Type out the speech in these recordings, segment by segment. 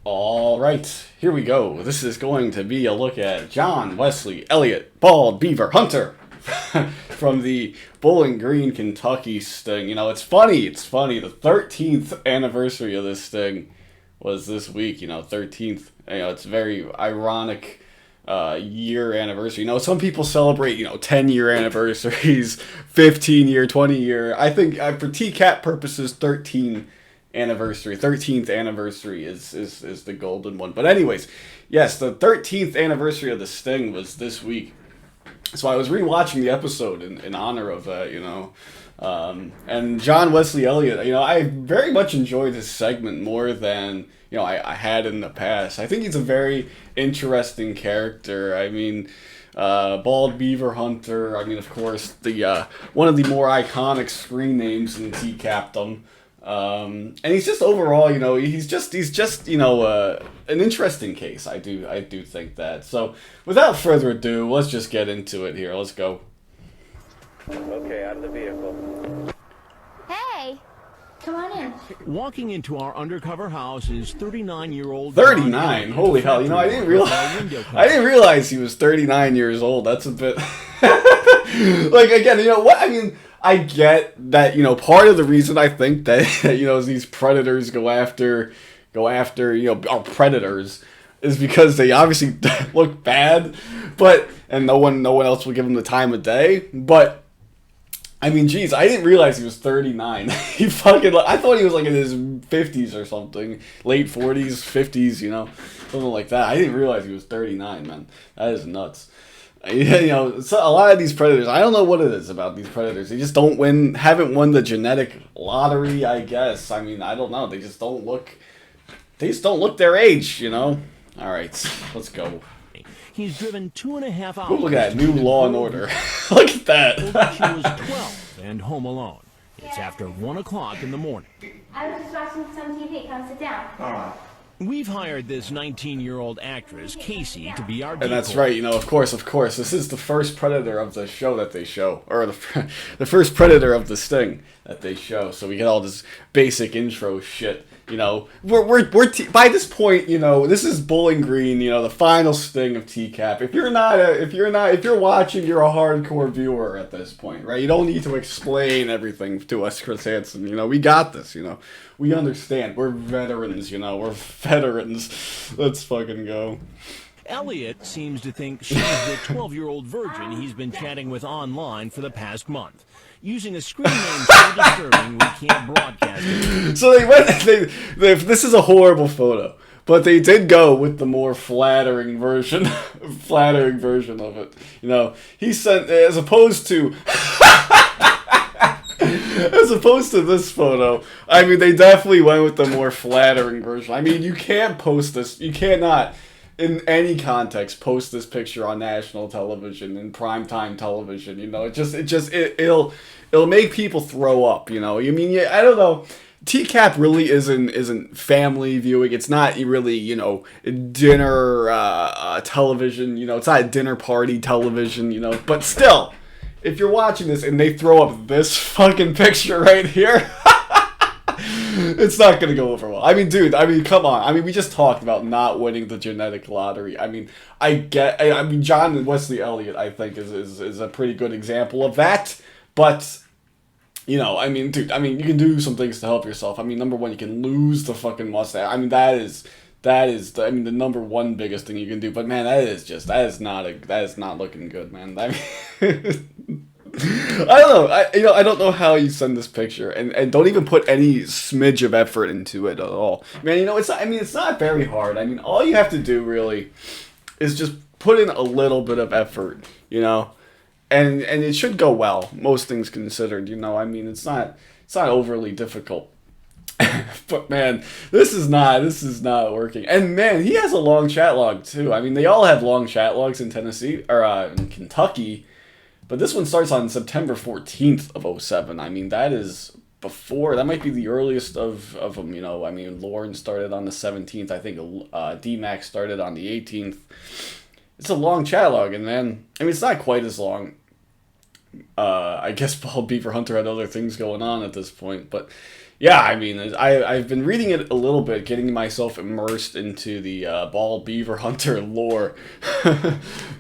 All right, here we go. This is going to be a look at John Wesley Elliot, Bald Beaver Hunter, from the Bowling Green, Kentucky sting. You know, it's funny. The 13th anniversary of this sting was this week. 13th. It's very ironic year anniversary. Some people celebrate, 10-year anniversaries, 15-year, 20-year. I think for TCAP purposes, 13th anniversary is the golden one. But anyways, yes, the 13th anniversary of the sting was this week. So I was rewatching the episode in honor of that, and John Wesley Elliot, I very much enjoyed his segment more than, I had in the past. I think he's a very interesting character. I mean, Bald Beaver Hunter, of course, the one of the more iconic screen names in TCAPdom. And he's just overall, he's just an interesting case. I do think that. So without further ado, let's just get into it here. Let's go. Okay, out of the vehicle. Hey, come on in. Walking into our undercover house is 39-year-old. 39? Holy hell! I didn't realize he was 39 years old. That's a bit like, again, what I mean. I get that, part of the reason I think that, these predators go after, our predators is because they obviously look bad, and no one else will give them the time of day. But, geez, I didn't realize he was 39. I thought he was like in his 50s or something, late 40s, 50s, something like that. I didn't realize he was 39, man. That is nuts. So a lot of these predators, I don't know what it is about these predators. They just haven't won the genetic lottery, I guess. I don't know. They just don't look their age, All right, let's go. He's driven 2.5 hours. Ooh, look at that new Law and Order. Look at that. She was 12 and home alone. It's after 1 o'clock in the morning. I was just watching some TV. Come sit down. All right. We've hired this 19-year-old actress, Casey, to be our decoy. And that's right, of course. This is the first predator of the show that they show. Or the first predator of the sting that they show. So we get all this basic intro shit. We're by this point, this is Bowling Green, the final sting of TCAP. If you're watching, you're a hardcore viewer at this point, right? You don't need to explain everything to us, Chris Hansen. We got this, We understand. We're veterans, We're veterans. Let's fucking go. Elliot seems to think she's the 12-year-old virgin he's been chatting with online for the past month. Using a screen name so disturbing we can't broadcast it. So this is a horrible photo, but they did go with the more flattering version of it. He sent, as opposed to this photo, they definitely went with the more flattering version. You can't post this. You cannot, in any context, post this picture on national television, in primetime television. It'll make people throw up. I don't know. TCAP really isn't family viewing. It's not really, dinner television. It's not dinner party television. But still, if you're watching this and they throw up this fucking picture right here, it's not gonna go over well. Dude, come on. We just talked about not winning the genetic lottery. John Wesley Elliot, I think, is a pretty good example of that. But, dude, you can do some things to help yourself. Number one, you can lose the fucking mustache. That is the number one biggest thing you can do. But man, that is not looking good, man. I don't know. I don't know how you send this picture and don't even put any smidge of effort into it at all. Man, it's not very hard. All you have to do really is just put in a little bit of effort, and it should go well, most things considered, it's not overly difficult. But man, this is not working. And man, he has a long chat log too. They all have long chat logs in Tennessee or in Kentucky. But this one starts on September 14th of 2007. That is before, that might be the earliest of them, Lauren started on the 17th. I think D-Max started on the 18th. It's a long chat log, and man, it's not quite as long. I guess Bald Beaver Hunter had other things going on at this point, but yeah, I mean, I've been reading it a little bit, getting myself immersed into the bald beaver hunter lore,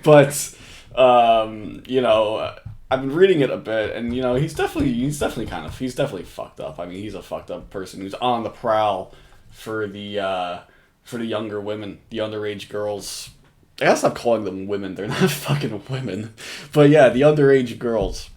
but you know, I've been reading it a bit, and you know, he's definitely fucked up. I mean, he's a fucked up person who's on the prowl for the younger women, the underage girls. I gotta stop calling them women. They're not fucking women, but yeah, the underage girls.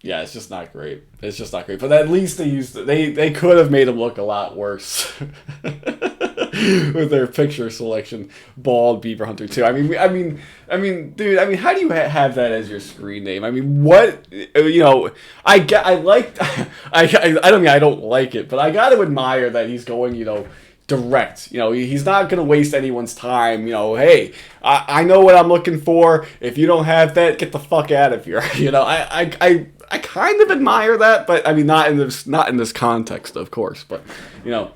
Yeah, it's just not great. It's just not great. But at least they could have made him look a lot worse with their picture selection. Bald Beaver Hunter 2. I mean, dude. I mean, how do you have that as your screen name? I mean, what? You know, I don't mean I don't like it, but I got to admire that he's going, you know, direct. You know, he's not going to waste anyone's time. You know, hey, I know what I'm looking for. If you don't have that, get the fuck out of here. You know, I kind of admire that, but I mean, not in this context, of course. But you know,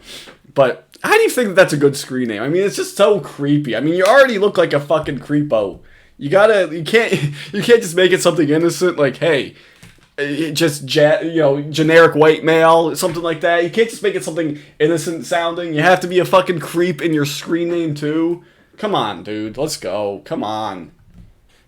but how do you think that's a good screen name? I mean, it's just so creepy. I mean, you already look like a fucking creepo. You can't just make it something innocent like, hey, just generic white male, something like that. You can't just make it something innocent sounding. You have to be a fucking creep in your screen name too. Come on, dude. Let's go. Come on.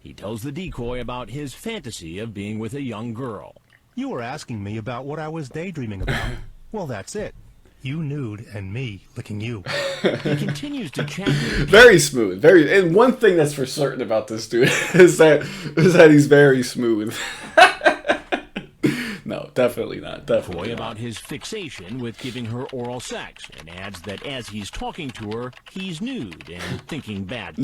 He tells the decoy about his fantasy of being with a young girl. You were asking me about what I was daydreaming about. Well, that's it. You nude and me licking you. He continues to chat with very smooth. And one thing that's for certain about this dude is that he's very smooth. No, definitely not. Definitely about his fixation with giving her oral sex, and adds that as he's talking to her, he's nude and thinking bad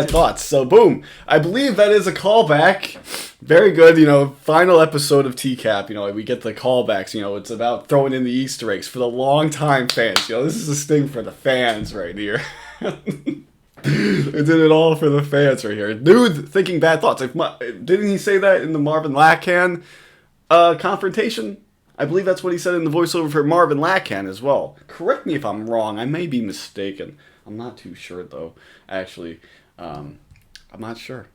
thoughts. So, boom. I believe that is a callback. Very good, you know, final episode of TCAP. You know, we get the callbacks. You know, it's about throwing in the Easter eggs for the long-time fans. You know, this is a sting for the fans right here. They did it all for the fans right here. Nude thinking bad thoughts. Didn't he say that in the Marvin Lacan confrontation? I believe that's what he said in the voiceover for Marvin Lacan as well. Correct me if I'm wrong. I may be mistaken. I'm not too sure though. Actually, I'm not sure.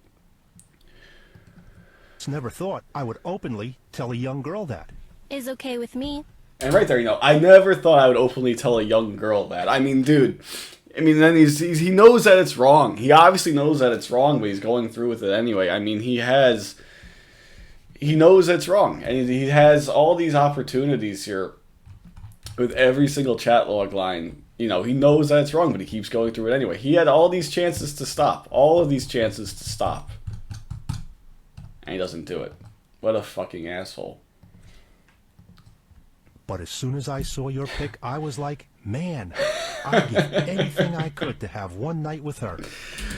Never thought I would openly tell a young girl that. Is okay with me. And right there, you know, I never thought I would openly tell a young girl that. I mean, dude. I mean, then he knows that it's wrong. He obviously knows that it's wrong, but he's going through with it anyway. I mean, he knows it's wrong, and he has all these opportunities here with every single chat log line. You know, he knows that it's wrong, but he keeps going through it anyway. He had all these chances to stop. All of these chances to stop. And he doesn't do it. What a fucking asshole. But as soon as I saw your pic, I was like, man, I'd give anything I could to have one night with her.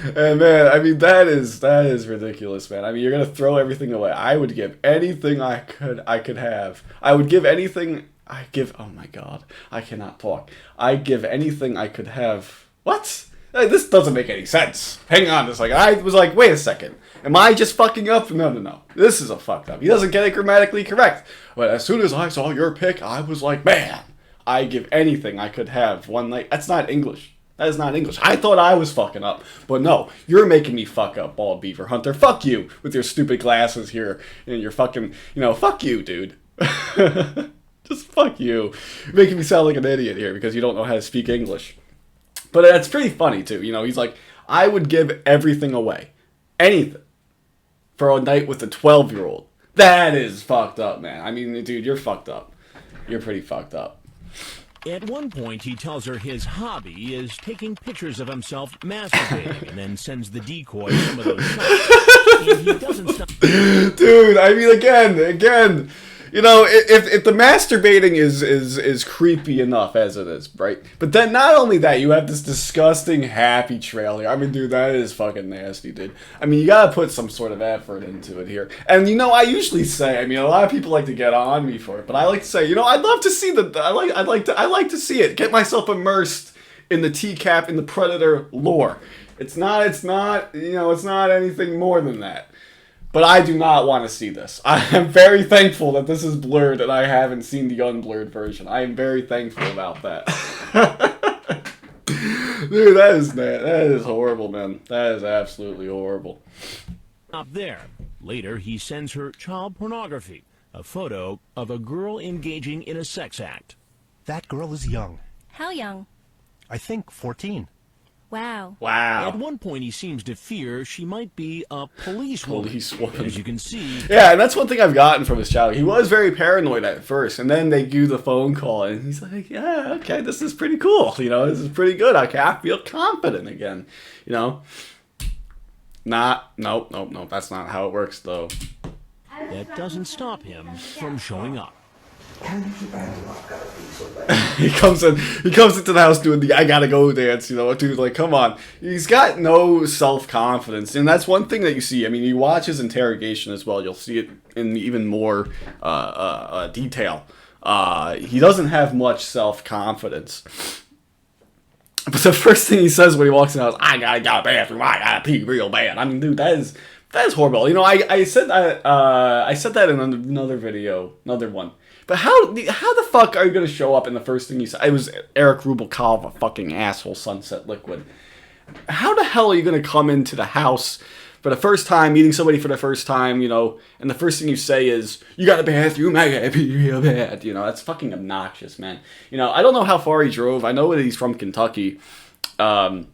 And man, I mean, that is ridiculous, man. I mean, you're gonna throw everything away. I would give anything I could have. I would give anything. Oh my god, I cannot talk. I'd give anything I could have. What? This doesn't make any sense. Hang on a second. I was like, wait a second. Am I just fucking up? No. This is a fucked up. He doesn't get it grammatically correct. But as soon as I saw your pic, I was like, man, I'd give anything I could have one night. That's not English. That is not English. I thought I was fucking up. But no, you're making me fuck up, Bald Beaver Hunter. Fuck you with your stupid glasses here and your fucking, fuck you, dude. Just fuck you. You're making me sound like an idiot here because you don't know how to speak English. But it's pretty funny, too. You know, he's like, I would give everything away. Anything. For a night with a 12-year-old. That is fucked up, man. I mean, dude, you're fucked up. You're pretty fucked up. At one point, he tells her his hobby is taking pictures of himself masturbating and then sends the decoy some of those shots. And he doesn't stop. Dude, I mean, again, you know, if the masturbating is creepy enough as it is, right? But then not only that, you have this disgusting happy trail here. I mean, dude, that is fucking nasty, dude. I mean, you gotta put some sort of effort into it here. And you know, I usually say, I mean, a lot of people like to get on me for it, but I like to say, you know, I'd love to see I like to see it. Get myself immersed in the TCAP, in the Predator lore. It's not anything more than that. But I do not want to see this. I am very thankful that this is blurred and I haven't seen the unblurred version. I am very thankful about that. Dude, that is horrible, man. That is absolutely horrible. Up there. Later, he sends her child pornography, a photo of a girl engaging in a sex act. That girl is young. How young? I think 14. Wow. Wow. At one point, he seems to fear she might be a policewoman. Policewoman. As you can see... Yeah, and that's one thing I've gotten from his child. He was very paranoid at first, and then they do the phone call, and he's like, yeah, okay, this is pretty cool. You know, this is pretty good. I feel confident again. You know? Nope, that's not how it works, though. That doesn't stop him from showing up. He comes into the house doing the "I gotta go" dance, you know. Dude, like, come on. He's got no self-confidence, and that's one thing that you see. I mean, you watch his interrogation as well. You'll see it in even more detail. He doesn't have much self-confidence. But the first thing he says when he walks in the house, "I gotta go to the bathroom. I gotta pee real bad." I mean, dude, that is horrible. You know, I said that in another video, another one. But how the fuck are you gonna show up and the first thing you say? It was Eric Rubalcava, a fucking asshole, Sunset Liquid. How the hell are you gonna come into the house for the first time, meeting somebody for the first time, you know, and the first thing you say is, "You got a bathroom, I gotta pee real bad." You know, that's fucking obnoxious, man. You know, I don't know how far he drove. I know that he's from Kentucky. I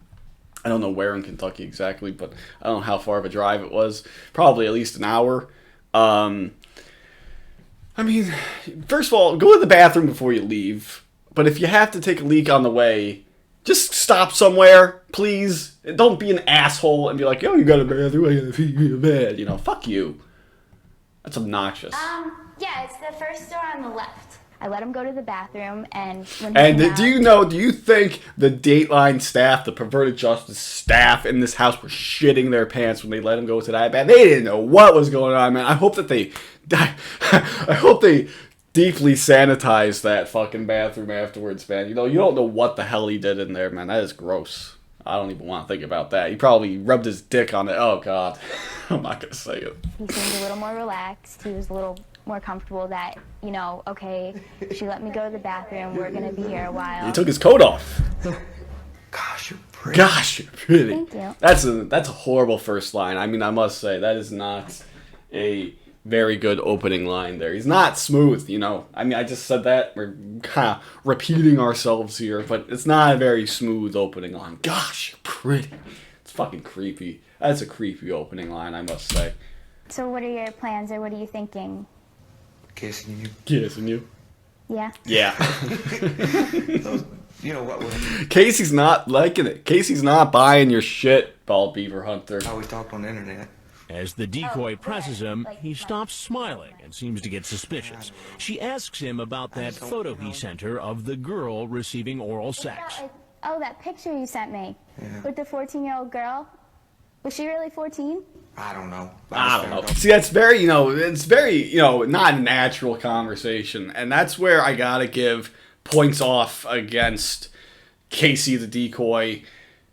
don't know where in Kentucky exactly, but I don't know how far of a drive it was. Probably at least an hour. I mean, first of all, go to the bathroom before you leave. But if you have to take a leak on the way, just stop somewhere, please. Don't be an asshole and be like, "Yo, you got a bathroom, I gotta pee real bad." You know, fuck you. That's obnoxious. Yeah, it's the first door on the left. I let him go to the bathroom, and when he And came out, do you think the Dateline staff, the perverted justice staff in this house were shitting their pants when they let him go to that bathroom? They didn't know what was going on, man. I hope they deeply sanitized that fucking bathroom afterwards, man. You know, you don't know what the hell he did in there, man. That is gross. I don't even want to think about that. He probably rubbed his dick on it. Oh, God. I'm not going to say it. he seemed a little more relaxed. He was a little more comfortable that, you know, okay, she let me go to the bathroom. We're going to be here a while. He took his coat off. Gosh, you're pretty. Gosh, you're pretty. Thank you. That's a horrible first line. I mean, I must say, that is not a very good opening line there. He's not smooth, you know. I mean, I just said that. We're kind of repeating ourselves here, but it's not a very smooth opening line. Gosh, you're pretty. It's fucking creepy. That's a creepy opening line, I must say. So what are your plans, or what are you thinking? Kissing you. Kissing you? Yeah? Yeah. You know what? Casey's not liking it. Casey's not buying your shit, Bald Beaver Hunter. How we talked on the internet. As the decoy presses him, he stops smiling and seems to get suspicious. She asks him about that photo he sent her of the girl receiving oral sex. Oh, that picture you sent me. Yeah. With the 14-year-old girl. Was she really 14? I don't know. I don't know. See, that's very, it's very, not a natural conversation. And that's where I gotta give points off against Casey the decoy.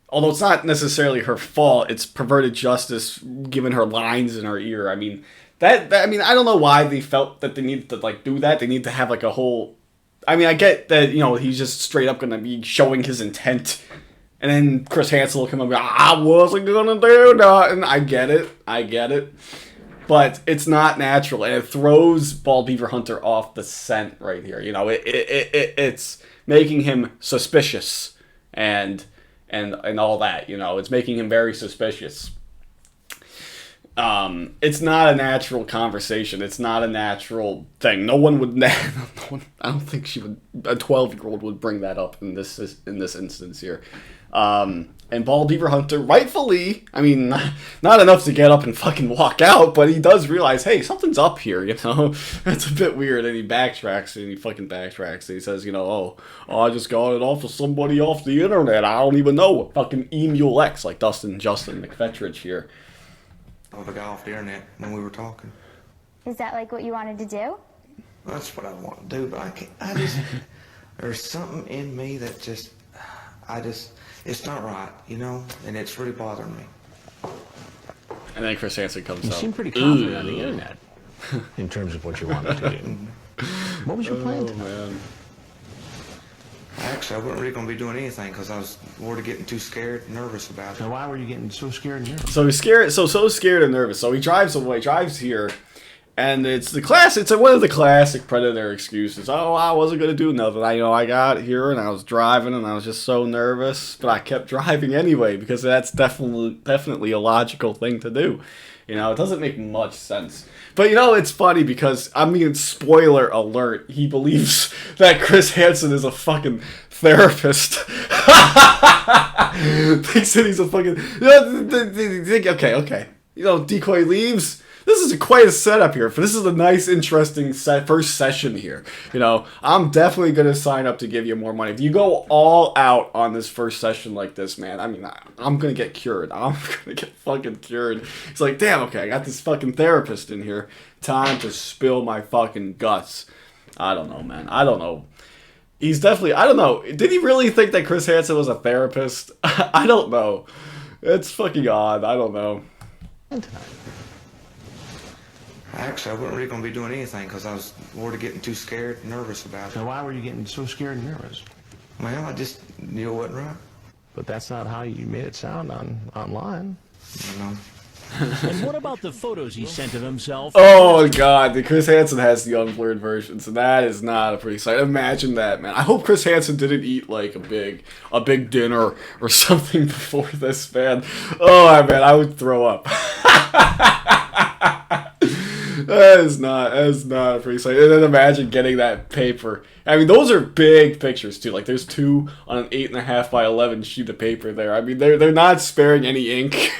Although it's not necessarily her fault, it's perverted justice giving her lines in her ear. I mean, I don't know why they felt that they needed to, do that. They need to have, a whole... I mean, I get that, he's just straight up gonna be showing his intent. And then Chris Hansen will come up and go, I wasn't gonna do that. And I get it. But it's not natural. And it throws Bald Beaver Hunter off the scent right here. It's making him suspicious. And all that, it's making him very suspicious. It's not a natural conversation. It's not a natural thing. No one would. I don't think a 12-year-old would bring that up in this instance here. And Bald Beaver Hunter, rightfully, I mean, not enough to get up and fucking walk out, but he does realize, hey, something's up here, It's a bit weird, and he backtracks, and he says, I just got it off of somebody off the internet. I don't even know. Fucking Emule X, like Justin McFetridge here. Of a guy off the internet when we were talking. Is that what you wanted to do? That's what I want to do, but I can't. There's something in me that it's not right, and it's really bothering me. And then Chris Hansen comes You out. seem pretty confident on the internet in terms of what you wanted to do. What was your plan tonight? Man. Actually, I wasn't really going to be doing anything because I was worried of getting too scared and nervous about it. So why were you getting so scared and nervous? So he's scared, so scared and nervous. So he drives away, drives here, and it's the class. It's one of the classic Predator excuses. Oh, I wasn't gonna do nothing. I got here and I was driving and I was just so nervous, but I kept driving anyway because that's definitely a logical thing to do. You know, it doesn't make much sense. But, you know, it's funny because, I mean, spoiler alert, he believes that Chris Hansen is a fucking therapist. Thinks that he's a fucking... Okay. You know, Decoy leaves. This is quite a setup here. This is a nice, interesting first session here. You know, I'm definitely going to sign up to give you more money. If you go all out on this first session like this, man, I mean, I'm going to get cured. I'm going to get fucking cured. It's like, damn, okay, I got this fucking therapist in here. Time to spill my fucking guts. I don't know, man. I don't know. He's definitely, I don't know. Did he really think that Chris Hansen was a therapist? I don't know. It's fucking odd. I don't know. Actually, I wasn't really going to be doing anything because I was worried of getting too scared and nervous about it. So why were you getting so scared and nervous? Well, I just knew it wasn't right. But that's not how you made it sound online. You know. And what about the photos he sent of himself? Oh god, Chris Hansen has the unblurred version, so that is not a pretty sight. Imagine that, man. I hope Chris Hansen didn't eat like a big dinner or something before this, man. Oh man, I would throw up. That is not a pretty sight. And then imagine getting that paper. I mean, those are big pictures too. Like, there's two on an 8.5 by 11 sheet of paper there. I mean, they're not sparing any ink.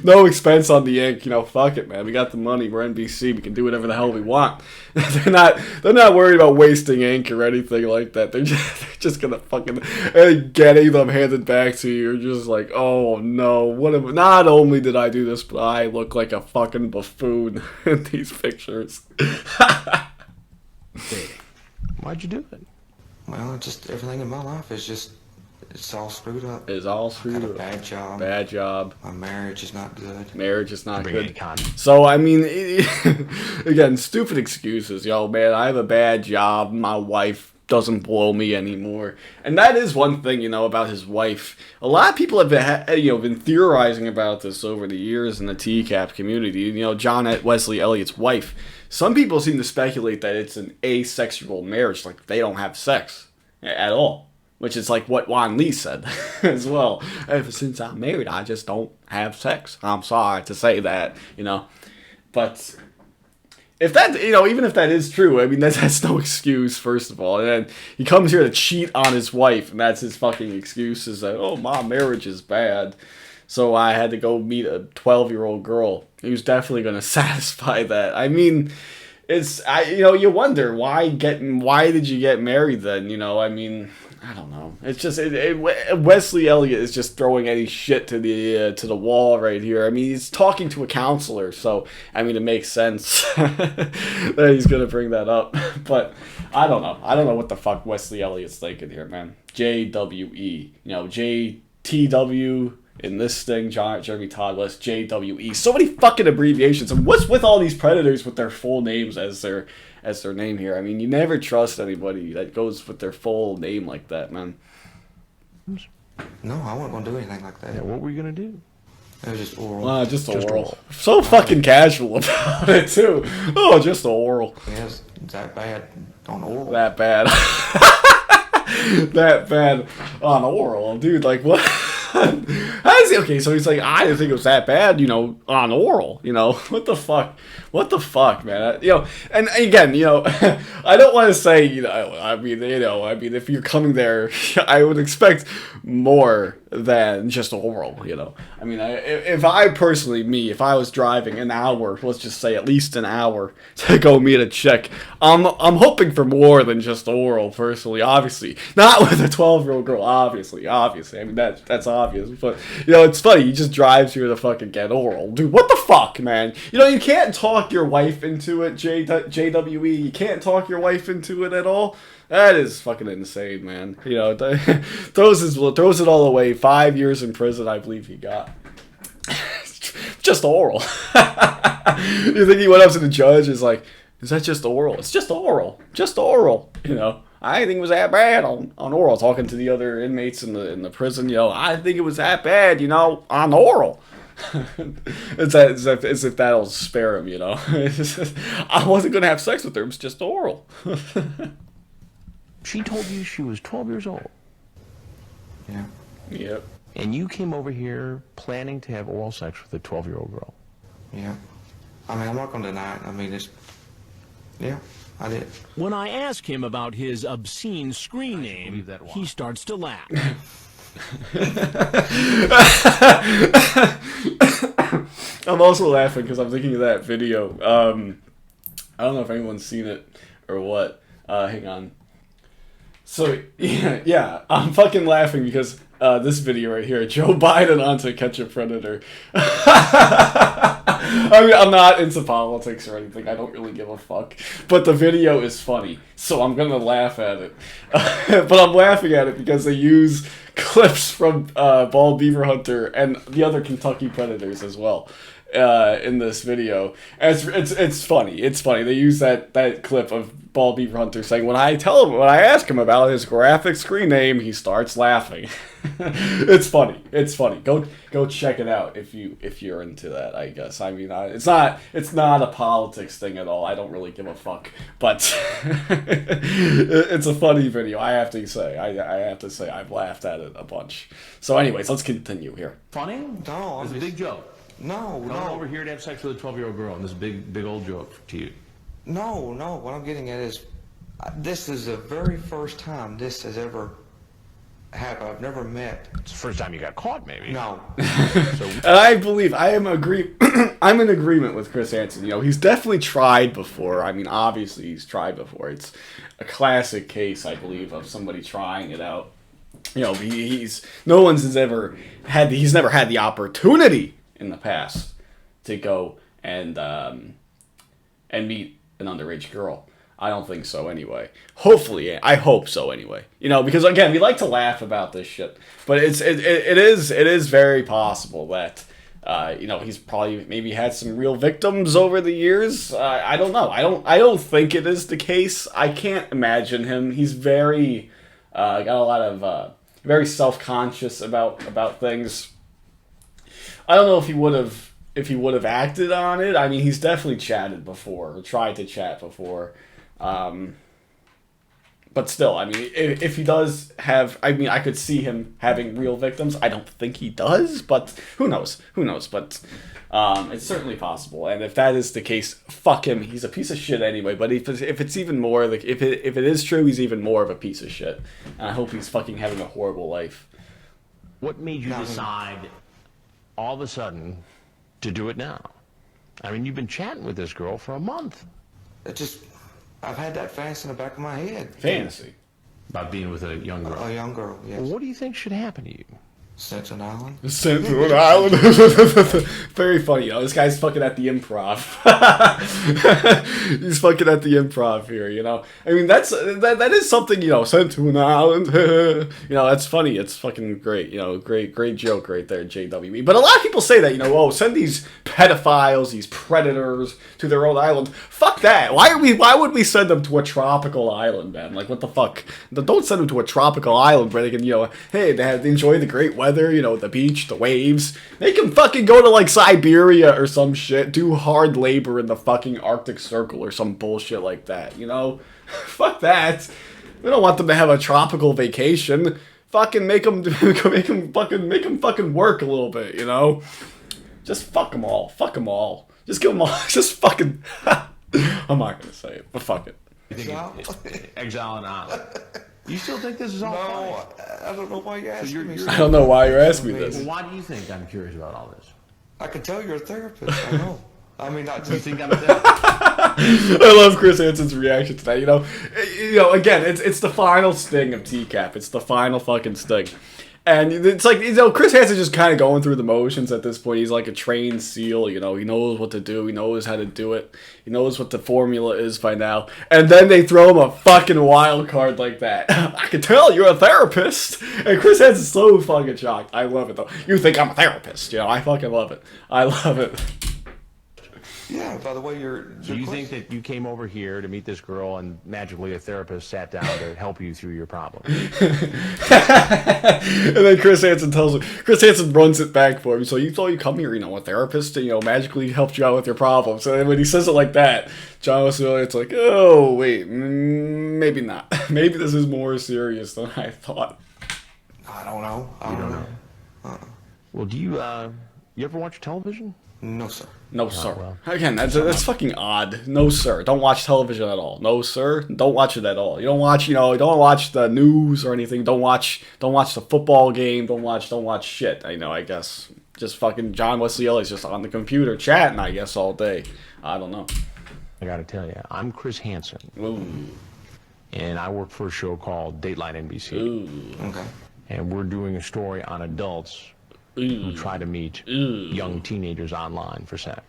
No expense on the ink. You know, fuck it, man. We got the money. We're NBC. We can do whatever the hell we want. They're not worried about wasting ink or anything like that. They're just gonna fucking getting them handed back to you. You're just like, oh no, not only did I do this, but I look like a fucking buffoon in these pictures. Why'd you do it? Well, just everything in my life is just, it's all screwed up. It's all screwed I up. got a bad job. Bad job. My marriage is not good. Marriage is not Bring good. it, So, I mean, again, stupid excuses. Yo, man, I have a bad job. My wife doesn't blow me anymore. And that is one thing, you know, about his wife. A lot of people have been theorizing about this over the years in the TCAP community. You know, Wesley Elliott's wife. Some people seem to speculate that it's an asexual marriage, like they don't have sex at all. Which is like what Juan Lee said as well. Ever since I'm married, I just don't have sex. I'm sorry to say that, you know. But if that, you know, even if that is true, I mean, that's no excuse, first of all. And then he comes here to cheat on his wife, and that's his fucking excuse, is that, oh, my marriage is bad. So I had to go meet a 12-year-old girl. He was definitely going to satisfy that. I mean, you wonder, why did you get married then? You know, I mean, I don't know. It's just Wesley Elliot is just throwing any shit to the wall right here. I mean, he's talking to a counselor, so I mean, it makes sense that he's gonna bring that up. But I don't know. I don't know what the fuck Wesley Elliott's thinking here, man. JWE, you know, JTW. In this thing, Jeremy Todd West, JWE. So many fucking abbreviations. And what's with all these predators with their full names as their name here? I mean, you never trust anybody that goes with their full name like that, man. No, I wasn't going to do anything like that. Yeah, what were you gonna do? It was just oral. Just oral. So fucking casual about it, too. Oh, just oral. Yes, that bad on oral. That bad. That bad on oral. Dude, like, what? How is he? Okay, so he's like, I didn't think it was that bad, you know, on oral, you know. What the fuck, man? You know, and again, you know, I don't want to say, you know, I mean, if you're coming there, I would expect more than just oral, you know. I mean, if I was driving an hour, let's just say at least an hour to go meet a chick, I'm hoping for more than just oral, personally, obviously. Not with a 12-year-old girl, obviously. I mean, that's obvious, but, you know, it's funny, he just drives here to fucking get oral. Dude, what the fuck, man? You know, you can't talk your wife into it, JWE. You can't talk your wife into it at all. That is fucking insane, man. You know, throws it all away. 5 years in prison, I believe he got. Just oral. You think he went up to the judge and is like, is that just oral? It's just oral. Just oral. You know, I didn't think it was that bad on oral. Talking to the other inmates in the prison, you know, I didn't think it was that bad, you know, on oral. It's as if that'll spare him, you know. I wasn't gonna have sex with her. It was just oral. She told you she was 12 years old. Yeah. Yep. And you came over here planning to have oral sex with a 12-year-old girl. Yeah. I mean, I'm not gonna deny it. I mean, yeah, I did. When I ask him about his obscene screen name, he starts to laugh. I'm also laughing because I'm thinking of that video. I don't know if anyone's seen it or what. Hang on. So, yeah, I'm fucking laughing because this video right here, Joe Biden on to catch a predator. I mean, I'm not into politics or anything. I don't really give a fuck. But the video is funny, so I'm gonna laugh at it. But I'm laughing at it because they use clips from Bald Beaver Hunter and the other Kentucky Predators as well in this video. And it's funny. It's funny. They use that clip of Bald Beaver Hunter saying, when I ask him about his graphic screen name, he starts laughing. It's funny. It's funny. Go check it out if you're into that, I guess. I mean, it's not a politics thing at all. I don't really give a fuck, but it's a funny video. I have to say I've laughed at it a bunch. So anyways, let's continue here. Funny? No, It's a big joke. No, Coming over here to have sex with a 12-year-old girl, and this big old joke to you. No. What I'm getting at is, this is the very first time this has ever happened. I've never met. It's the first time you got caught, maybe. No. And I believe I'm in agreement with Chris Hansen. You know, he's definitely tried before. I mean, obviously he's tried before. It's a classic case, I believe, of somebody trying it out. You know, he's never had the opportunity in the past to go and meet an underage girl. I don't think so anyway. Hopefully, I hope so anyway. You know, because again, we like to laugh about this shit, but it is very possible that you know, he's probably maybe had some real victims over the years. I don't know. I don't think it is the case. I can't imagine him. He's very got a lot of very self-conscious about things. I don't know if he would have acted on it. I mean, he's definitely chatted before, or tried to chat before. But still, I mean, if he does have, I mean, I could see him having real victims. I don't think he does, but who knows? But it's certainly possible. And if that is the case, fuck him. He's a piece of shit anyway. But if it's even more, like, if it is true, he's even more of a piece of shit. And I hope he's fucking having a horrible life. What made you decide all of a sudden to do it now? I mean, you've been chatting with this girl for a month. I've had that fantasy in the back of my head. Fantasy? About being with a young girl. A young girl, yes. Well, what do you think should happen to you? Sent to an island. Sent to an island. Very funny, you know. This guy's fucking at the improv. He's fucking at the improv here, you know. I mean, that is something, you know. Sent to an island. You know, that's funny. It's fucking great. You know, great joke right there, JWE. But a lot of people say that, you know, oh, send these pedophiles, these predators to their own island. Fuck that. Why would we send them to a tropical island, man? Like, what the fuck? Don't send them to a tropical island where they can, you know, hey, they enjoy the great weather, you know, the beach, the waves. They can fucking go to, like, Siberia or some shit, do hard labor in the fucking Arctic Circle or some bullshit like that, you know? Fuck that. We don't want them to have a tropical vacation. Fucking make them fucking work a little bit, you know? Just fuck them all. Fuck them all. Just give them all. Just fucking. I'm not gonna say it, but fuck it. Exile and island. You still think this is all funny? I don't know why you're asking me. I don't know why you're asking me this. Well, why do you think I'm curious about all this? I can tell you're a therapist. I know. I mean, not You just. think I'm a therapist? I love Chris Hansen's reaction to that. You know, again, it's the final sting of TCAP. It's the final fucking sting. And it's like, you know, Chris Hansen's just kind of going through the motions at this point. He's like a trained SEAL, you know. He knows what to do. He knows how to do it. He knows what the formula is by now. And then they throw him a fucking wild card like that. I can tell you're a therapist. And Chris Hansen's so fucking shocked. I love it, though. You think I'm a therapist. You know, I fucking love it. I love it. Yeah, by the way So you think that you came over here to meet this girl and magically a therapist sat down to help you through your problem? And then Chris Hansen tells him, Chris Hansen runs it back for him. So you thought you come here, a therapist, magically helped you out with your problem. So when he says it like that, John Wesley Elliot's like, oh, wait, maybe not. Maybe this is more serious than I thought. I don't know. You don't know. Well, do you ever watch television? No, sir. No, sir. well. Again, that's fucking odd. No, sir. Don't watch television at all. No, sir. Don't watch it at all. You don't watch, don't watch the news or anything. Don't watch the football game. Don't watch shit. I guess. Just fucking John Wesley Elliot's just on the computer chatting, I guess, all day. I don't know. I gotta tell you, I'm Chris Hansen. Ooh. And I work for a show called Dateline NBC. Ooh. Okay. And we're doing a story on adults who try to meet young teenagers online for sex.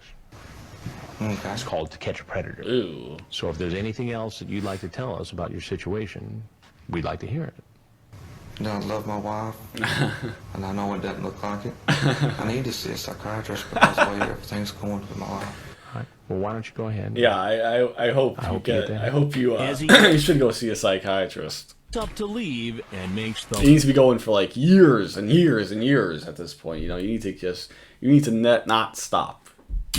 Okay. It's called To Catch a Predator. Ooh. So if there's anything else that you'd like to tell us about your situation, we'd like to hear it. I love my wife, and I know it doesn't look like it. I need to see a psychiatrist because of the way everything's going in my life. All right. Well, why don't you go ahead? Yeah, I hope you get that. I hope you As he- you should go see a psychiatrist. Up to leave and makes the He needs to be going for like years and years and years at this point. You need to not stop.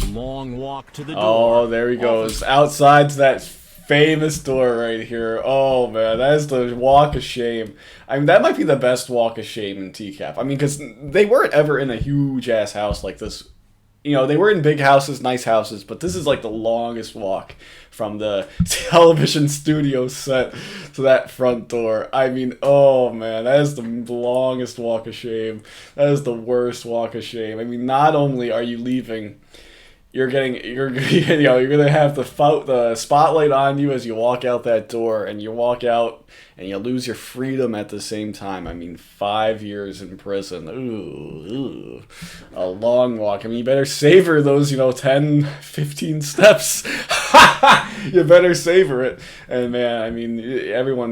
long walk to the door. Oh, there he goes. Outside to that famous door right here. Oh, man. That is the walk of shame. I mean, that might be the best walk of shame in TCAP. I mean, because they weren't ever in a huge-ass house like this. They were in big houses, nice houses, but this is like the longest walk from the television studio set to that front door. I mean, oh man, that is the longest walk of shame. That is the worst walk of shame. I mean, not only are you leaving, you're gonna have the spotlight on you as you walk out that door, and you walk out and you lose your freedom at the same time. I mean, 5 years in prison. Ooh, a long walk. I mean, you better savor those, 10, 15 steps. You better savor it. And man, I mean, everyone,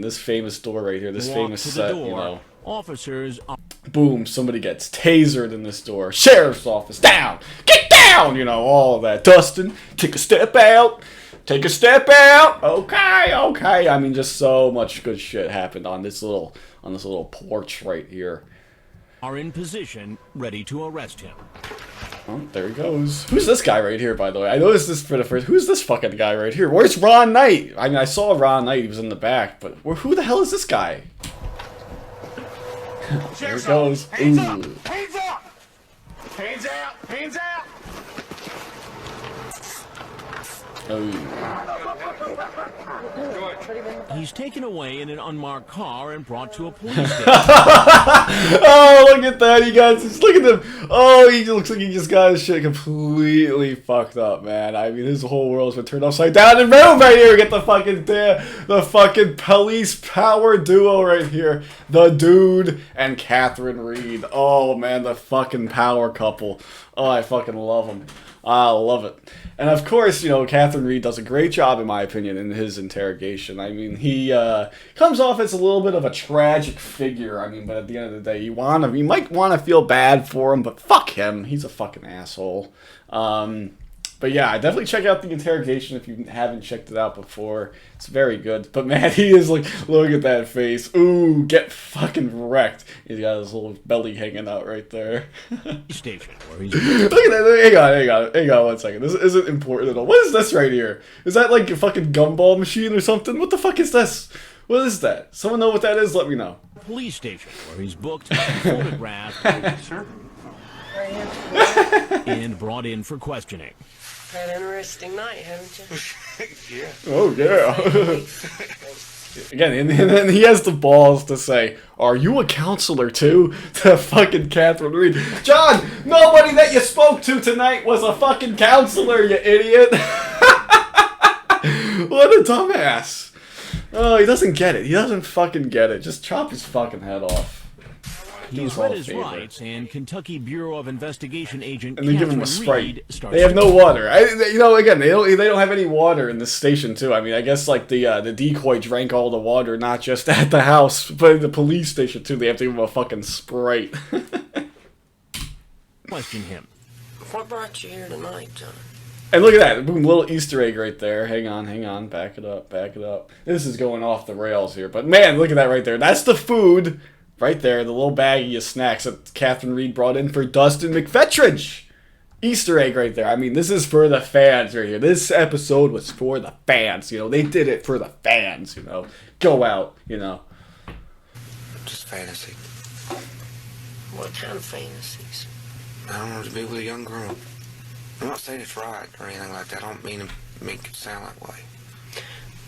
this famous door right here, this Walk famous to the set, door. Officers are boom, somebody gets tasered in this door. Sheriff's office, down! Get down! All of that. Dustin, take a step out. Take a step out. Okay. I mean, just so much good shit happened on this little porch right here. in position, ready to arrest him. Oh, there he goes. Who's this guy right here, by the way? I noticed this for the first. Who's this fucking guy right here? Where's Ron Knight? I mean, I saw Ron Knight. He was in the back, but who the hell is this guy? There he goes. Hands Ooh. up! Hands up! Hands out! Hands out! He's taken away in an unmarked car and brought to a police station. Oh, look at that. Look at him. Oh, he looks like he just got his shit completely fucked up, man. I mean, his whole world's been turned upside down. And boom, right here, get the fucking police power duo right here. The Dude and Catherine Reed. Oh, man, the fucking power couple. Oh, I fucking love them. I love it. And of course, Catherine Reed does a great job, in my opinion, in his interrogation. I mean, he comes off as a little bit of a tragic figure. I mean, but at the end of the day, you might want to feel bad for him, but fuck him. He's a fucking asshole. But yeah, definitely check out the interrogation if you haven't checked it out before. It's very good. But man, he is like, look at that face. Ooh, get fucking wrecked. He's got his little belly hanging out right there. Station where he's Look at that. Hang on 1 second. This isn't important at all. What is this right here? Is that like a fucking gumball machine or something? What the fuck is this? What is that? Someone know what that is? Let me know. police station where he's booked, photographed, Sir? and brought in for questioning. Had an interesting night, haven't you? Yeah. Oh, yeah. Again, and then he has the balls to say, "Are you a counselor too?" to fucking Catherine Reed. John, nobody that you spoke to tonight was a fucking counselor, you idiot. What a dumbass. Oh, he doesn't get it. He doesn't fucking get it. Just chop his fucking head off. He's read his rights, and Kentucky Bureau of Investigation agent And they give him a Catherine Sprite. Reed starts They have to- no water. Again, they don't have any water in this station too. I mean, I guess like the decoy drank all the water, not just at the house, but in the police station too. They have to give him a fucking Sprite. question him. What brought you here tonight, John? And look at that. Boom, little Easter egg right there. Hang on. Back it up. This is going off the rails here. But man, look at that right there. That's the food right there. The little baggie of snacks that Catherine Reed brought in for Dustin McFetridge. Easter egg right there. I mean, this is for the fans right here. This episode was for the fans. You know, they did it for the fans, you know. Go out, you know. Just fantasy. What kind of fantasies? I don't want to be with a young girl. I'm not saying it's right or anything like that. I don't mean to make it sound that way.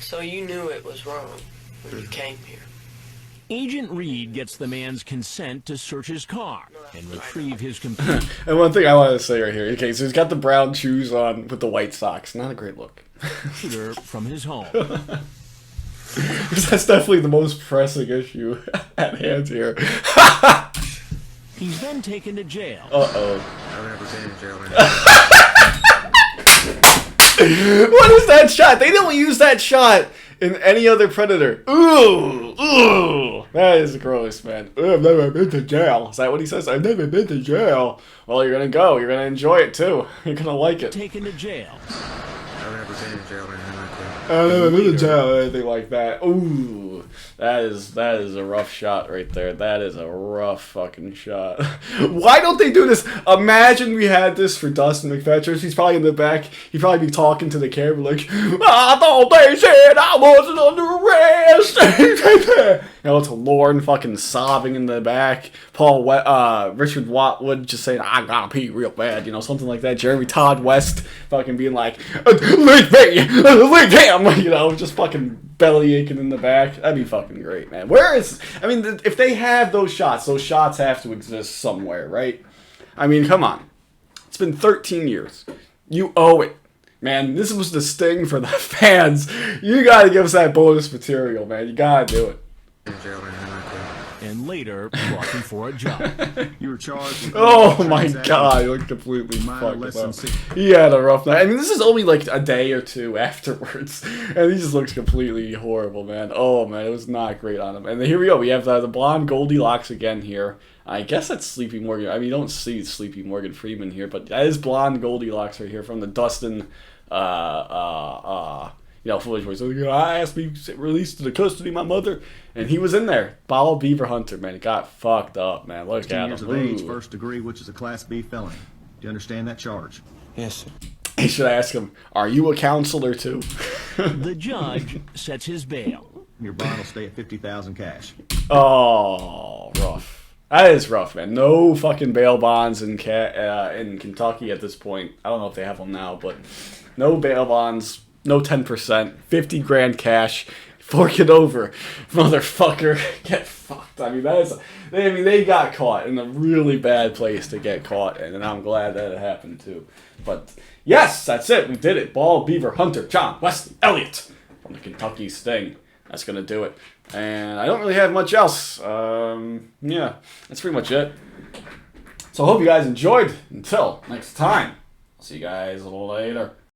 So you knew it was wrong when you came here? Agent Reed gets the man's consent to search his car and retrieve his computer. And one thing I wanted to say right here. Okay, so he's got the brown shoes on with the white socks. Not a great look. From his home. That's definitely the most pressing issue at hand here. He's then taken to jail. Uh-oh. I've never been in jail. What is that shot? They don't use that shot in any other Predator. Ooh. That is gross, man. Ooh, I've never been to jail. Is that what he says? I've never been to jail. Well, you're gonna go. You're gonna enjoy it, too. You're gonna like it. Taken to jail. I've never been in jail or anything like that. I've never been to jail or anything like that. Ooh. That is a rough shot right there. That is a rough fucking shot. Why don't they do this? Imagine we had this for Dustin McFetridge. He's probably in the back. He'd probably be talking to the camera like, I thought they said I wasn't under arrest. You know, it's Lauren fucking sobbing in the back. Richard Watwood just saying, I gotta pee real bad. You know, something like that. Jeremy Todd West fucking being like, leave him. You know, just fucking belly aching in the back. That'd be fucking great, man. I mean, if they have those shots have to exist somewhere, right? I mean, come on. It's been 13 years. You owe it. Man, this was the sting for the fans. You gotta give us that bonus material, man. You gotta do it. And later brought him for a job. You were charged with oh my god, he looked completely fucked up. He had a rough night. I mean, this is only like a day or two afterwards, and he just looks completely horrible, man. Oh man, it was not great on him. And here we go. We have the blonde Goldilocks again here. I guess that's Sleepy Morgan. I mean, you don't see Sleepy Morgan Freeman here, but that is blonde Goldilocks right here from the Dustin footage where he's like, I asked me released to the custody of my mother, and he was in there. baldbeaverhunter, man, he got fucked up, man. Look at him. Years of age, first degree, which is a Class B felony. Do you understand that charge? Yes, sir. He should ask him, are you a counselor too? The judge sets his bail. Your bond will stay at $50,000 cash. Oh, rough. That is rough, man. No fucking bail bonds in Kentucky at this point. I don't know if they have them now, but no bail bonds. No 10%, 50 grand cash, fork it over, motherfucker, get fucked. I mean, they got caught in a really bad place to get caught in, and I'm glad that it happened too. But yes, that's it, we did it. Baldbeaverhunter, John, Wesley, Elliot from the Kentucky Sting. That's gonna do it. And I don't really have much else. Yeah, that's pretty much it. So I hope you guys enjoyed. Until next time, see you guys later.